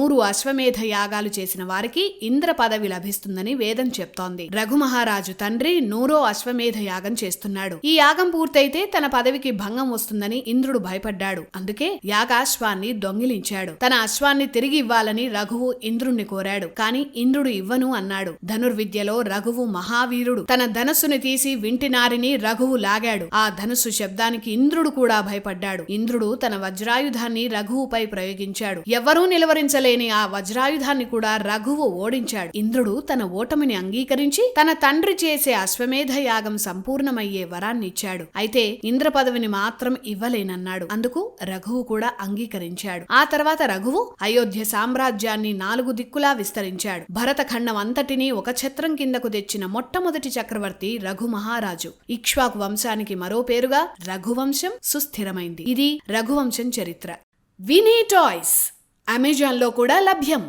100 అశ్వమేధ యాగాలు చేసిన వారికి ఇంద్ర పదవి లభిస్తుందని వేదం చెప్తోంది. రఘు మహారాజు తండ్రి 100వ అశ్వమేధ యాగం చేస్తున్నాడు. ఈ యాగం పూర్తయితే తన పదవికి భంగం వస్తుందని ఇంద్రుడు భయపడ్డాడు. అందుకే యాగాశ్వాన్ని దొంగిలించాడు. తన అశ్వాన్ని తిరిగి ఇవ్వాలని రఘువు ఇంద్రుణ్ణి కోరాడు. కాని ఇంద్రుడు ఇవ్వను అన్నాడు. ధనుర్విద్యలో రఘువు మహావీరుడు. తన ధనుస్సుని తీసి వింటినారిని రఘువు లాగాడు. ఆ ధనుస్సు శబ్దానికి ఇంద్రుడు కూడా భయపడ్డాడు. ఇంద్రుడు తన వజ్రాయుధాన్ని రఘువుపై ప్రయోగించాడు. ఎవ్వరూ నిలవరించలేని ఆ వజ్రాయుధాన్ని కూడా రఘువు ఓడించాడు. ఇంద్రుడు తన ఓటమిని అంగీకరించి తన తండ్రి చేసే అశ్వమేధ యాగం సంపూర్ణమయ్యే వరాన్నిచ్చాడు. అయితే ఇంద్ర పదవిని మాత్రం ఇవ్వలేనన్నాడు. అందుకు రఘువు కూడా అంగీకరించాడు. ఆ తర్వాత రఘువు అయోధ్య సామ్రాజ్యాన్ని 4 దిక్కులా విస్తరించాడు. భరతఖండం అంతటినీ ఒక ఛత్రం కిందకు తెచ్చిన మొట్టమొదటి చక్రవర్తి రఘు మహారాజు. ఇక్ష్వాకు వంశానికి మరో పేరుగా రఘువంశం సుస్థిరమైంది. ఇది రఘువంశం చరిత్ర. వినీ టాయ్స్ అమెజాన్లో కూడా లభ్యం.